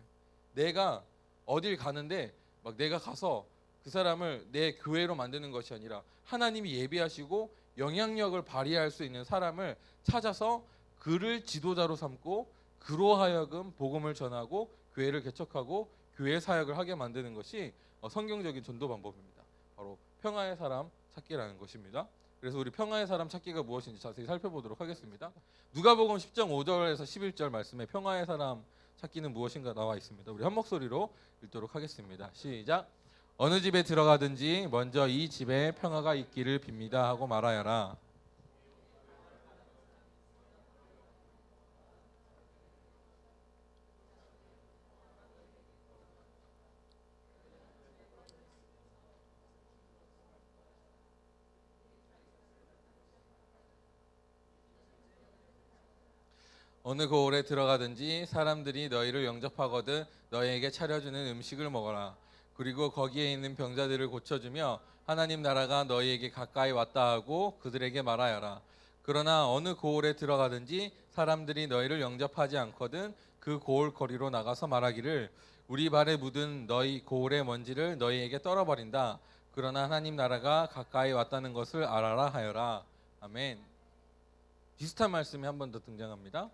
내가 어딜 가는데 막 내가 가서 그 사람을 내 교회로 만드는 것이 아니라 하나님이 예비하시고 영향력을 발휘할 수 있는 사람을 찾아서 그를 지도자로 삼고 그로 하여금 복음을 전하고 교회를 개척하고 교회 사역을 하게 만드는 것이 성경적인 전도 방법입니다. 바로 평화의 사람 찾기라는 것입니다. 그래서 우리 평화의 사람 찾기가 무엇인지 자세히 살펴보도록 하겠습니다. 누가복음 10장 5절에서 11절 말씀에 평화의 사람 찾기는 무엇인가 나와 있습니다. 우리 한 목소리로 읽도록 하겠습니다. 시작. 어느 집에 들어가든지 먼저 이 집에 평화가 있기를 빕니다 하고 말하여라. 어느 고을에 들어가든지 사람들이 너희를 영접하거든 너희에게 차려주는 음식을 먹어라. 그리고 거기에 있는 병자들을 고쳐주며 하나님 나라가 너희에게 가까이 왔다 하고 그들에게 말하여라. 그러나 어느 고을에 들어가든지 사람들이 너희를 영접하지 않거든 그 고을 거리로 나가서 말하기를 우리 발에 묻은 너희 고을의 먼지를 너희에게 떨어버린다. 그러나 하나님 나라가 가까이 왔다는 것을 알아라 하여라. 아멘. 비슷한 말씀이 한 번 더 등장합니다.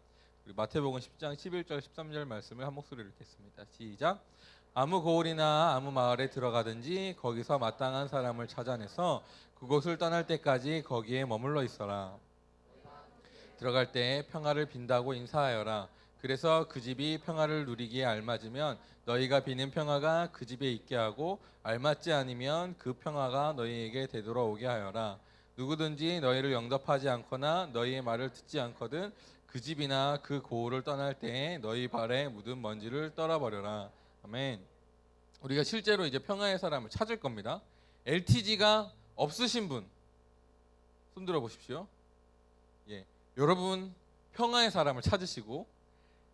우리 마태복음 10장 11절 13절 말씀을 한 목소리로 읽겠습니다. 시작. 아무 고을이나 아무 마을에 들어가든지 거기서 마땅한 사람을 찾아내서 그곳을 떠날 때까지 거기에 머물러 있어라. 들어갈 때 평화를 빈다고 인사하여라. 그래서 그 집이 평화를 누리기에 알맞으면 너희가 비는 평화가 그 집에 있게 하고 알맞지 않으면 그 평화가 너희에게 되돌아오게 하여라. 누구든지 너희를 영접하지 않거나 너희의 말을 듣지 않거든 그 집이나 그 고을을 떠날 때에 너희 발에 묻은 먼지를 떨어버려라. 아멘. 우리가 실제로 이제 평화의 사람을 찾을 겁니다. LTG가 없으신 분 손 들어 보십시오. 예, 여러분 평화의 사람을 찾으시고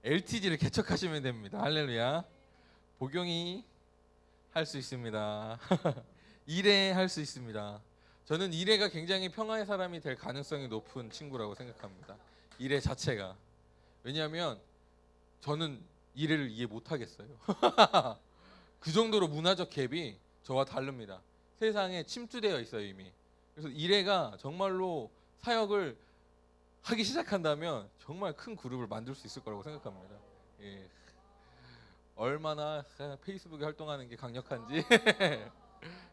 LTG를 개척하시면 됩니다. 할렐루야. 복용이 할 수 있습니다. 일회 할 수 있습니다. 저는 일회가 굉장히 평화의 사람이 될 가능성이 높은 친구라고 생각합니다. 일회 자체가. 왜냐하면 저는 일회를 이해 못하겠어요. 그 정도로 문화적 갭이 저와 다릅니다. 세상에 침투되어 있어요 이미. 그래서 일회가 정말로 사역을 하기 시작한다면 정말 큰 그룹을 만들 수 있을 거라고 생각합니다. 예. 얼마나 페이스북에 활동하는 게 강력한지.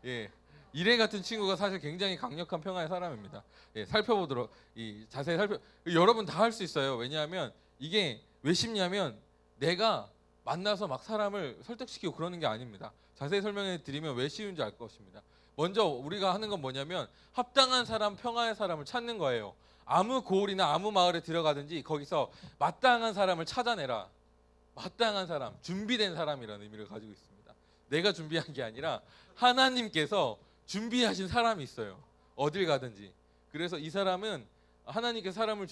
예. 일회 같은 친구가 사실 굉장히 강력한 평화의 사람입니다. 예, 살펴보도록 자세히 여러분 다 할 수 있어요. 왜냐하면 이게 왜 쉽냐면 내가 만나서 막 사람을 설득시키고 그러는 게 아닙니다. 자세히 설명해 드리면 왜 쉬운지 알 것입니다. 먼저 우리가 하는 건 뭐냐면 합당한 사람, 평화의 사람을 찾는 거예요. 아무 고을이나 아무 마을에 들어가든지 거기서 마땅한 사람을 찾아내라. 마땅한 사람, 준비된 사람이라는 의미를 가지고 있습니다. 내가 준비한 게 아니라 하나님께서 준비하신 사람이 있어요. 어딜 가든지. 그래서 이 사람은 하나님께서 사람을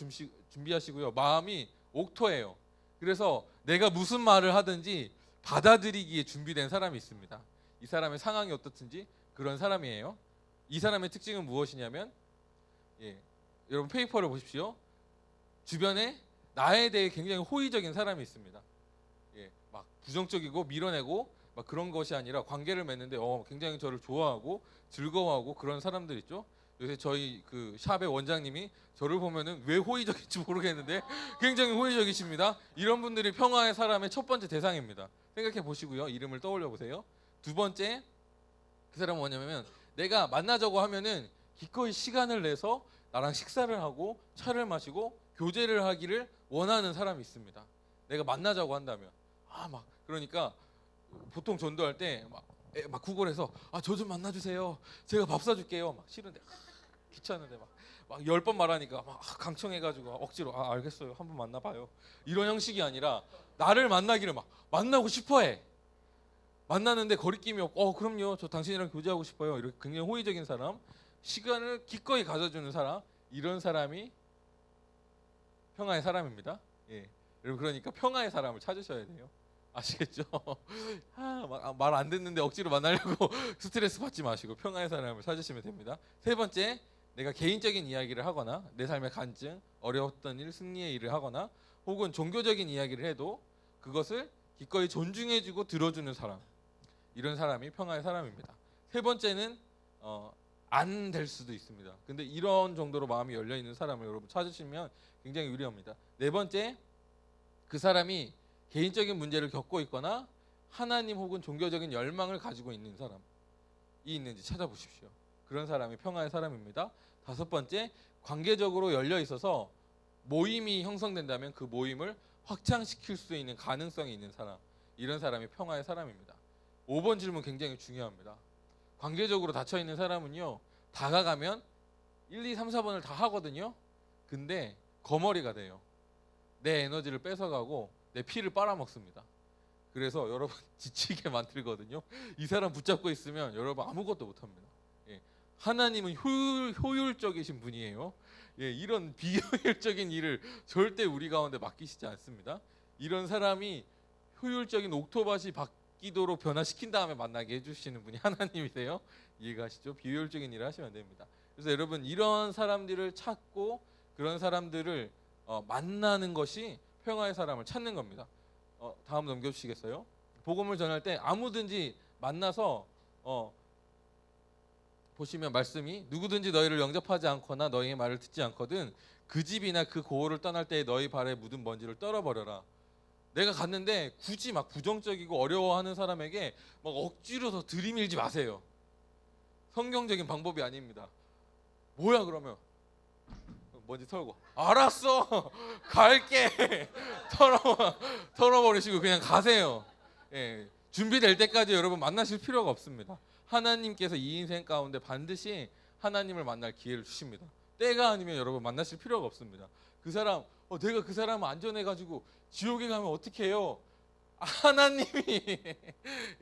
준비하시고요. 마음이 옥토예요. 그래서 내가 무슨 말을 하든지 받아들이기에 준비된 사람이 있습니다. 이 사람의 상황이 어떻든지 그런 사람이에요. 이 사람의 특징은 무엇이냐면 여러분 페이퍼를 보십시오. 주변에 나에 대해 굉장히 호의적인 사람이 있습니다. 막 부정적이고 밀어내고 막 그런 것이 아니라 관계를 맺는데 굉장히 저를 좋아하고 즐거워하고 그런 사람들 있죠. 요새 저희 그 샵의 원장님이 저를 보면은 왜 호의적인지 모르겠는데 굉장히 호의적이십니다. 이런 분들이 평화의 사람의 첫 번째 대상입니다. 생각해 보시고요. 이름을 떠올려 보세요. 두 번째 그 사람은 뭐냐면 내가 만나자고 하면은 기꺼이 시간을 내서 나랑 식사를 하고 차를 마시고 교제를 하기를 원하는 사람이 있습니다. 내가 만나자고 한다면 막 그러니까 보통 전도할 때 막 구걸해서 저 좀 만나주세요. 제가 밥 사줄게요. 막 싫은데 귀찮은데 막 10번 말하니까 막 강청해가지고 억지로 알겠어요. 한번 만나봐요. 이런 형식이 아니라 나를 만나기를 막 만나고 싶어해. 만나는데 거리낌이 없고 그럼요. 저 당신이랑 교제하고 싶어요. 이렇게 굉장히 호의적인 사람, 시간을 기꺼이 가져주는 사람, 이런 사람이 평화의 사람입니다. 예. 여러분 그러니까 평화의 사람을 찾으셔야 돼요. 아시겠죠? 말 안 듣는데 억지로 만나려고 스트레스 받지 마시고 평화의 사람을 찾으시면 됩니다. 세 번째, 내가 개인적인 이야기를 하거나 내 삶의 간증, 어려웠던 일, 승리의 일을 하거나 혹은 종교적인 이야기를 해도 그것을 기꺼이 존중해주고 들어주는 사람, 이런 사람이 평화의 사람입니다. 세 번째는 안 될 수도 있습니다. 근데 이런 정도로 마음이 열려있는 사람을 여러분 찾으시면 굉장히 유리합니다. 네 번째, 그 사람이 개인적인 문제를 겪고 있거나 하나님 혹은 종교적인 열망을 가지고 있는 사람이 있는지 찾아보십시오. 그런 사람이 평화의 사람입니다. 다섯 번째, 관계적으로 열려 있어서 모임이 형성된다면 그 모임을 확장시킬 수 있는 가능성이 있는 사람, 이런 사람이 평화의 사람입니다. 5번 질문 굉장히 중요합니다. 관계적으로 닫혀있는 사람은요, 다가가면 1, 2, 3, 4번을 다 하거든요. 근데 거머리가 돼요. 내 에너지를 뺏어가고 내 피를 빨아먹습니다. 그래서 여러분 지치게 만들거든요. 이 사람 붙잡고 있으면 여러분 아무것도 못합니다. 하나님은 효율적이신 분이에요. 이런 비효율적인 일을 절대 우리 가운데 맡기시지 않습니다. 이런 사람이 효율적인 옥토밭이 바뀌도록 변화시킨 다음에 만나게 해주시는 분이 하나님이세요. 이해가시죠? 비효율적인 일을 하시면 안 됩니다. 그래서 여러분 이런 사람들을 찾고 그런 사람들을 만나는 것이 평화의 사람을 찾는 겁니다. 다음 넘겨주시겠어요? 복음을 전할 때 아무든지 만나서 보시면 말씀이 누구든지 너희를 영접하지 않거나 너희의 말을 듣지 않거든 그 집이나 그 고을을 떠날 때 너희 발에 묻은 먼지를 떨어버려라. 내가 갔는데 굳이 막 부정적이고 어려워하는 사람에게 막 억지로 더 들이밀지 마세요. 성경적인 방법이 아닙니다. 뭐야 그러면 먼지 털고 알았어 갈게 털어버리시고 그냥 가세요. 예, 준비될 때까지 여러분 만나실 필요가 없습니다. 하나님께서 이 인생 가운데 반드시 하나님을 만날 기회를 주십니다. 때가 아니면 여러분 만나실 필요가 없습니다. 그 사람 내가 그 사람 안전해가지고 지옥에 가면 어떻게 해요? 하나님이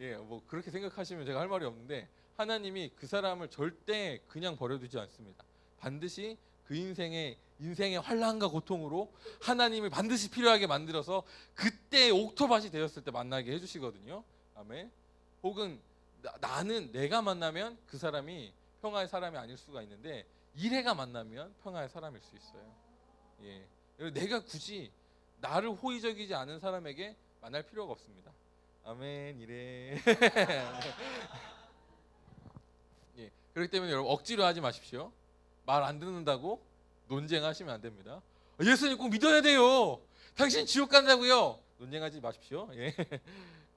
예, 뭐 그렇게 생각하시면 제가 할 말이 없는데 하나님이 그 사람을 절대 그냥 버려두지 않습니다. 반드시 그 인생의 환난과 고통으로 하나님을 반드시 필요하게 만들어서 그때 옥토밭이 되었을 때 만나게 해주시거든요. 아멘. 혹은 나는 내가 만나면 그 사람이 평화의 사람이 아닐 수가 있는데 이래가 만나면 평화의 사람일 수 있어요. 예. 내가 굳이 나를 호의적이지 않은 사람에게 만날 필요가 없습니다. 아멘. 이래. 예. 그렇기 때문에 여러분 억지로 하지 마십시오. 말 안 듣는다고 논쟁하시면 안 됩니다. 예수님 꼭 믿어야 돼요. 당신 지옥 간다고요. 논쟁하지 마십시오. 예.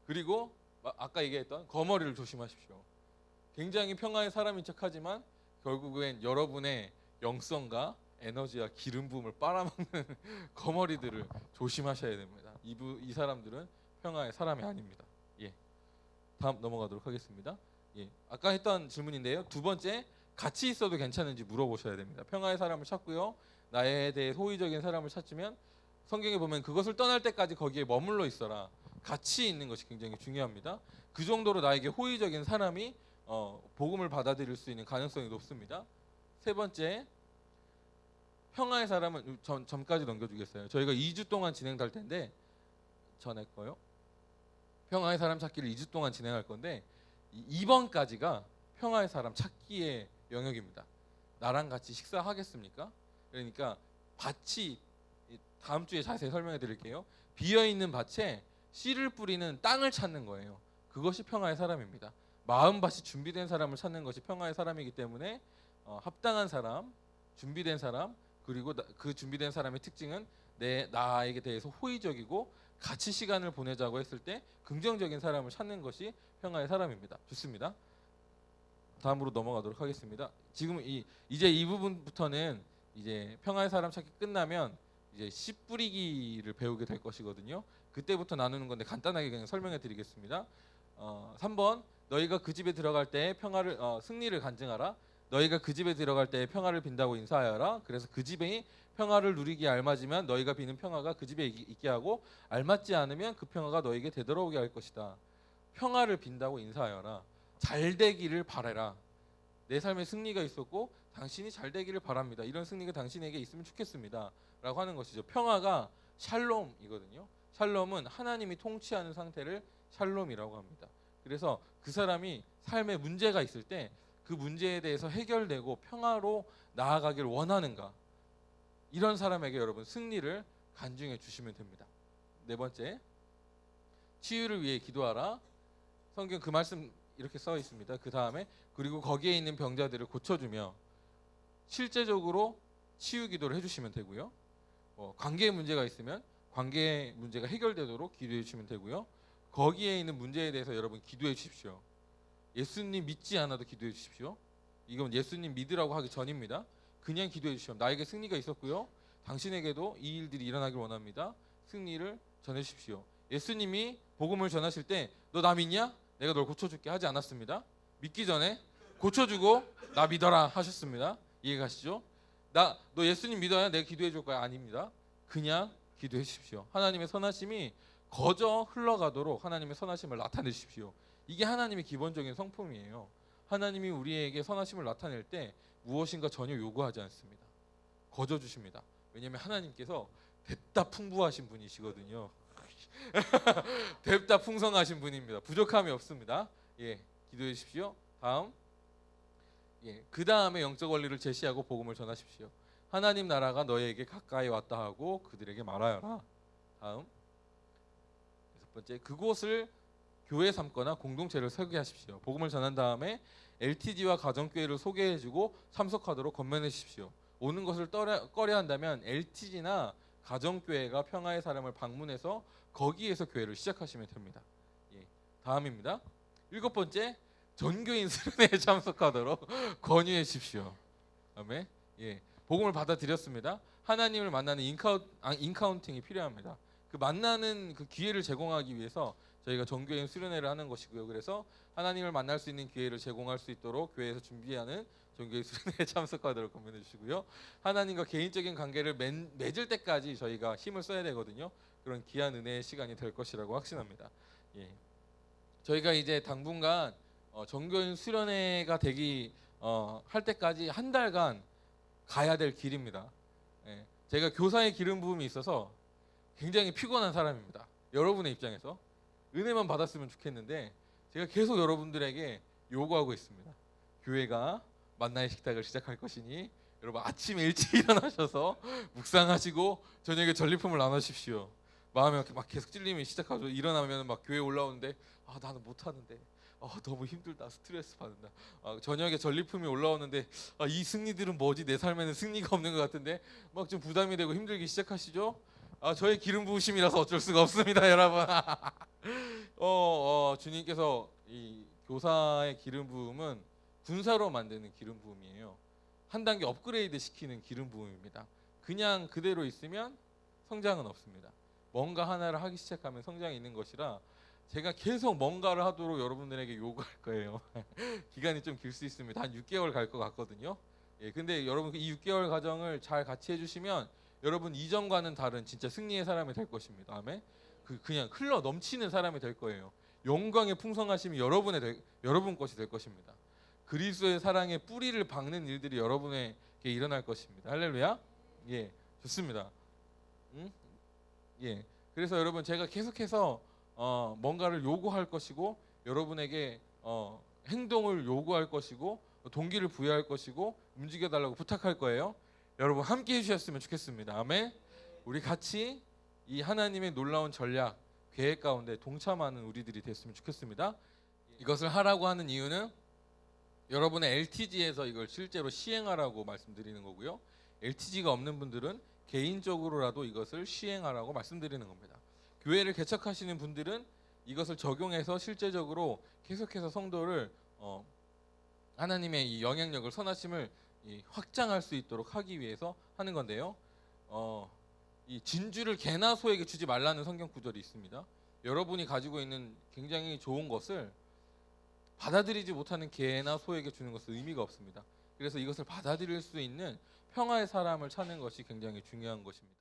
그리고 아까 얘기했던 거머리를 조심하십시오. 굉장히 평화의 사람인 척하지만 결국엔 여러분의 영성과 에너지와 기름 부음을 빨아먹는 거머리들을 조심하셔야 됩니다. 이 사람들은 평화의 사람이 아닙니다. 예. 다음 넘어가도록 하겠습니다. 예. 아까 했던 질문인데요. 두 번째, 같이 있어도 괜찮은지 물어보셔야 됩니다. 평화의 사람을 찾고요. 나에 대해 호의적인 사람을 찾으면 성경에 보면 그것을 떠날 때까지 거기에 머물러 있어라. 같이 있는 것이 굉장히 중요합니다. 그 정도로 나에게 호의적인 사람이 복음을 받아들일 수 있는 가능성이 높습니다. 세 번째, 평화의 사람은 전까지 넘겨주겠어요. 저희가 2주 동안 진행될 텐데 전에 거요. 평화의 사람 찾기를 2주 동안 진행할 건데 이번까지가 평화의 사람 찾기의 영역입니다. 나랑 같이 식사하겠습니까? 그러니까 밭이 다음 주에 자세히 설명해 드릴게요. 비어있는 밭에 씨를 뿌리는 땅을 찾는 거예요. 그것이 평화의 사람입니다. 마음밭이 준비된 사람을 찾는 것이 평화의 사람이기 때문에 합당한 사람, 준비된 사람, 그리고 그 준비된 사람의 특징은 나에게 대해서 호의적이고 같이 시간을 보내자고 했을 때 긍정적인 사람을 찾는 것이 평화의 사람입니다. 좋습니다. 다음으로 넘어가도록 하겠습니다. 지금 이제 이 부분부터는 이제 평화의 사람 찾기 끝나면 이제 씨 뿌리기를 배우게 될 것이거든요. 그때부터 나누는 건데 간단하게 그냥 설명해 드리겠습니다. 3번, 너희가 그 집에 들어갈 때 승리를 간증하라. 너희가 그 집에 들어갈 때 평화를 빈다고 인사하여라. 그래서 그 집에 평화를 누리기에 알맞으면 너희가 비는 평화가 그 집에 있게 하고 알맞지 않으면 그 평화가 너희에게 되돌아오게 할 것이다. 평화를 빈다고 인사하여라. 잘 되기를 바라라. 내 삶에 승리가 있었고 당신이 잘 되기를 바랍니다. 이런 승리가 당신에게 있으면 좋겠습니다. 라고 하는 것이죠. 평화가 샬롬이거든요. 샬롬은 하나님이 통치하는 상태를 샬롬이라고 합니다. 그래서 그 사람이 삶에 문제가 있을 때 그 문제에 대해서 해결되고 평화로 나아가길 원하는가, 이런 사람에게 여러분 승리를 간증해 주시면 됩니다. 네 번째, 치유를 위해 기도하라. 성경 그 말씀 이렇게 써 있습니다. 그 다음에 그리고 거기에 있는 병자들을 고쳐주며 실제적으로 치유 기도를 해주시면 되고요. 관계에 문제가 있으면 관계 문제가 해결되도록 기도해 주시면 되고요. 거기에 있는 문제에 대해서 여러분 기도해 주십시오. 예수님 믿지 않아도 기도해 주십시오. 이건 예수님 믿으라고 하기 전입니다. 그냥 기도해 주십시오. 나에게 승리가 있었고요. 당신에게도 이 일들이 일어나길 원합니다. 승리를 전해 주십시오. 예수님이 복음을 전하실 때 너 나 믿냐? 내가 널 고쳐줄게 하지 않았습니다. 믿기 전에 고쳐주고 나 믿어라 하셨습니다. 이해가시죠? 너 예수님 믿어야 내가 기도해 줄 거야? 아닙니다. 그냥 기도해 주십시오. 하나님의 선하심이 거저 흘러가도록 하나님의 선하심을 나타내 주십시오. 이게 하나님의 기본적인 성품이에요. 하나님이 우리에게 선하심을 나타낼 때 무엇인가 전혀 요구하지 않습니다. 거저 주십니다. 왜냐하면 하나님께서 뎁다 풍부하신 분이시거든요. 뎁다 풍성하신 분입니다. 부족함이 없습니다. 예, 기도해 주십시오. 다음, 그 다음에 영적 원리를 제시하고 복음을 전하십시오. 하나님 나라가 너희에게 가까이 왔다 하고 그들에게 말하여라. 다음, 여섯 번째, 그곳을 교회 삼거나 공동체를 설계하십시오. 복음을 전한 다음에 LTG와 가정교회를 소개해주고 참석하도록 권면해 주십시오. 오는 것을 꺼려 한다면 LTG나 가정교회가 평화의 사람을 방문해서 거기에서 교회를 시작하시면 됩니다. 예. 다음입니다. 7번째, 전교인 수련회에 참석하도록 권유해 주십시오. 아멘. 예. 복음을 받아들였습니다. 하나님을 만나는 인카운팅이 필요합니다. 그 만나는 그 기회를 제공하기 위해서 저희가 전교인 수련회를 하는 것이고요. 그래서 하나님을 만날 수 있는 기회를 제공할 수 있도록 교회에서 준비하는 전교인 수련회에 참석하도록 권면해 주시고요. 하나님과 개인적인 관계를 맺을 때까지 저희가 힘을 써야 되거든요. 그런 귀한 은혜의 시간이 될 것이라고 확신합니다. 예. 저희가 이제 당분간 전교인 수련회가 되기 할 때까지 한 달간 가야 될 길입니다. 예. 제가 교사의 기름 부음이 있어서 굉장히 피곤한 사람입니다. 여러분의 입장에서 은혜만 받았으면 좋겠는데 제가 계속 여러분들에게 요구하고 있습니다. 교회가 만나의 식탁을 시작할 것이니 여러분 아침에 일찍 일어나셔서 묵상하시고 저녁에 전리품을 나누십시오. 마음에 막 계속 찔림이 시작하죠. 일어나면 막 교회 올라오는데 나는 못하는데 너무 힘들다, 스트레스 받는다. 저녁에 전리품이 올라오는데 이 승리들은 뭐지, 내 삶에는 승리가 없는 것 같은데 막 좀 부담이 되고 힘들기 시작하시죠. 저의 기름 부으심이라서 어쩔 수가 없습니다, 여러분. 주님께서 이 교사의 기름 부음은 군사로 만드는 기름 부음이에요. 한 단계 업그레이드 시키는 기름 부음입니다. 그냥 그대로 있으면 성장은 없습니다. 뭔가 하나를 하기 시작하면 성장이 있는 것이라 제가 계속 뭔가를 하도록 여러분들에게 요구할 거예요. 기간이 좀 길 수 있습니다. 한 6개월 갈 것 같거든요. 예, 근데 여러분 이 6개월 과정을 잘 같이 해주시면 여러분 이전과는 다른 진짜 승리의 사람이 될 것입니다. 아멘. 그냥 흘러 넘치는 사람이 될 거예요. 영광의 풍성하심이 여러분 것이 될 것입니다. 그리스도의 사랑의 뿌리를 박는 일들이 여러분에게 일어날 것입니다. 할렐루야. 예, 좋습니다. 예, 그래서 여러분 제가 계속해서 뭔가를 요구할 것이고 여러분에게 행동을 요구할 것이고 동기를 부여할 것이고 움직여달라고 부탁할 거예요. 여러분 함께 해주셨으면 좋겠습니다. 아멘. 우리 같이 이 하나님의 놀라운 전략 계획 가운데 동참하는 우리들이 됐으면 좋겠습니다. 이것을 하라고 하는 이유는 여러분의 LTG에서 이걸 실제로 시행하라고 말씀드리는 거고요. LTG가 없는 분들은 개인적으로라도 이것을 시행하라고 말씀드리는 겁니다. 교회를 개척하시는 분들은 이것을 적용해서 실제적으로 계속해서 성도를 하나님의 이 영향력을, 선하심을 확장할 수 있도록 하기 위해서 하는 건데요. 이 진주를 개나 소에게 주지 말라는 성경 구절이 있습니다. 여러분이 가지고 있는 굉장히 좋은 것을 받아들이지 못하는 개나 소에게 주는 것은 의미가 없습니다. 그래서 이것을 받아들일 수 있는 평화의 사람을 찾는 것이 굉장히 중요한 것입니다.